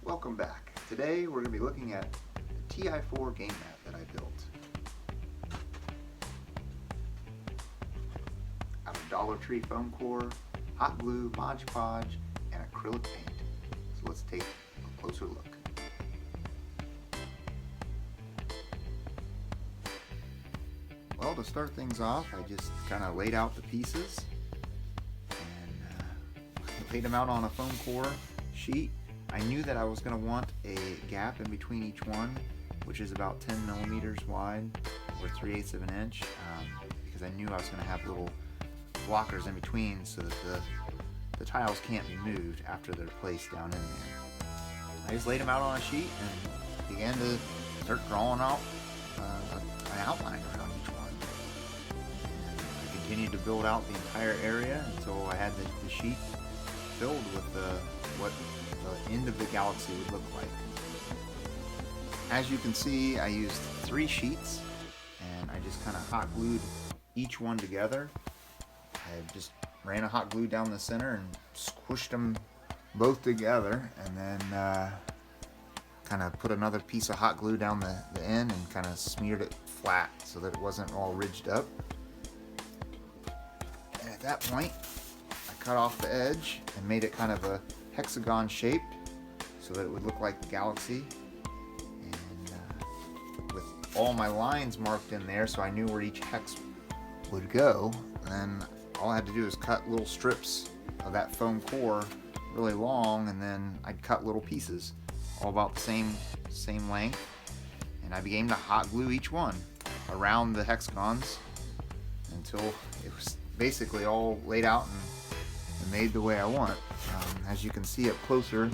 Welcome back. Today we're going to be looking at the TI4 game mat that I built out of Dollar Tree foam core, hot glue, Mod Podge, and acrylic paint. So let's take a closer look. Well, to start things off, I just kind of laid out the pieces and laid them out on a foam core sheet. I knew that I was going to want a gap in between each one, which is about 10 millimeters wide, or 3/8 of an inch, because I knew I was going to have little blockers in between so that the tiles can't be moved after they're placed down in there. I just laid them out on a sheet and began to start drawing out an outline around each one. And I continued to build out the entire area until I had the sheet filled with what the end of the galaxy would look like. As you can see, I used 3 sheets and I just kind of hot glued each one together. I just ran a hot glue down the center and squished them both together, and then kind of put another piece of hot glue down the end and kind of smeared it flat so that it wasn't all ridged up. And at that point, I cut off the edge and made it kind of a hexagon shaped so that it would look like the galaxy, and with all my lines marked in there so I knew where each hex would go, then all I had to do is cut little strips of that foam core really long, and then I'd cut little pieces all about the same length, and I began to hot glue each one around the hexagons until it was basically all laid out and made the way I want it. As you can see up closer,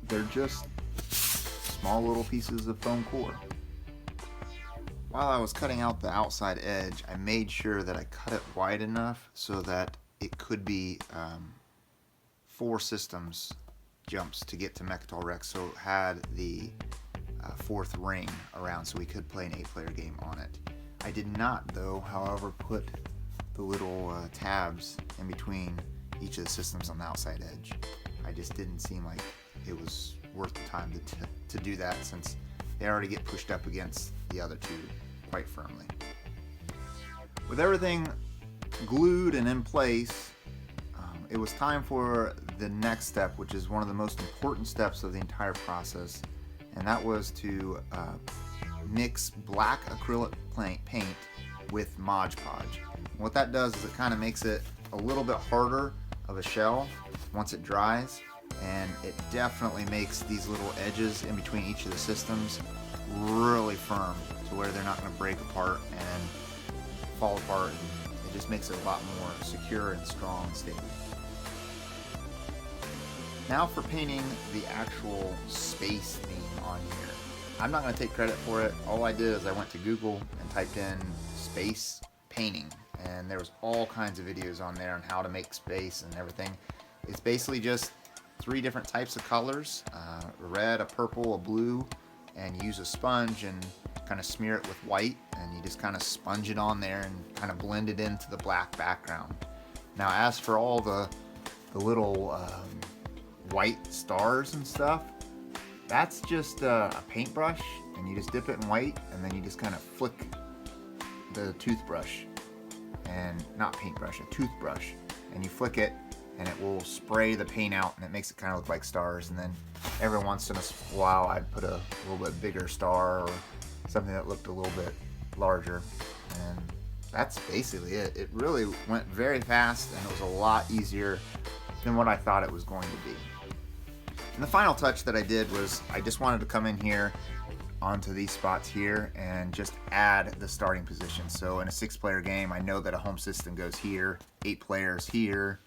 they're just small little pieces of foam core. While I was cutting out the outside edge, I made sure that I cut it wide enough so that it could be 4 systems jumps to get to Mechatol Rex, so it had the 4th ring around so we could play an 8-player game on it. I did not, though, however, put the little tabs in between each of the systems on the outside edge. I just didn't seem like it was worth the time to do that, since they already get pushed up against the other 2 quite firmly. With everything glued and in place, it was time for the next step, which is one of the most important steps of the entire process, and that was to mix black acrylic paint with Mod Podge. What that does is it kind of makes it a little bit harder of a shell once it dries, and it definitely makes these little edges in between each of the systems really firm to where they're not going to break apart and fall apart, and it just makes it a lot more secure and strong and stable. Now for painting the actual space theme on here. I'm not going to take credit for it. All I did is I went to Google and typed in space painting, and there was all kinds of videos on there on how to make space and everything. It's basically just 3 different types of colors, a red, a purple, a blue, and use a sponge and kind of smear it with white, and you just kind of sponge it on there and kind of blend it into the black background. Now as for all the little white stars and stuff, that's just a paintbrush, and you just dip it in white, and then you just kind of flick the toothbrush, and not paintbrush, a toothbrush, and you flick it and it will spray the paint out, and it makes it kind of look like stars. And then every once in a while I'd put a little bit bigger star or something that looked a little bit larger, and that's basically it. It really went very fast, and it was a lot easier than what I thought it was going to be. And the final touch that I did was I just wanted to come in here onto these spots here and just add the starting position. So in a 6-player game, I know that a home system goes here, 8 players here,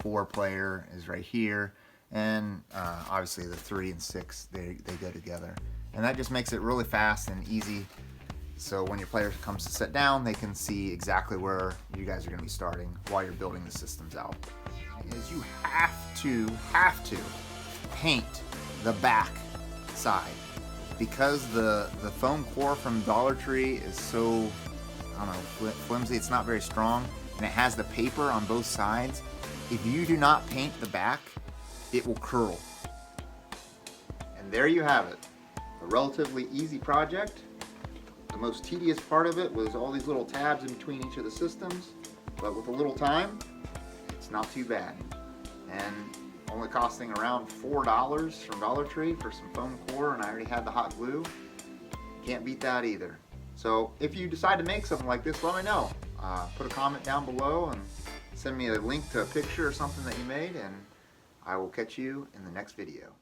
4-player is right here, and obviously the 3 and 6, they go together. And that just makes it really fast and easy, so when your player comes to sit down, they can see exactly where you guys are going to be starting while you're building the systems out. Is you have to paint the back side, because the foam core from Dollar Tree is so, I don't know, flimsy. It's not very strong, and it has the paper on both sides. If you do not paint the back, it will curl. And there you have it. A relatively easy project. The most tedious part of it was all these little tabs in between each of the systems, but with a little time, it's not too bad. And only costing around $4 from Dollar Tree for some foam core, and I already had the hot glue. Can't beat that either. So if you decide to make something like this, let me know. Put a comment down below and send me a link to a picture or something that you made, and I will catch you in the next video.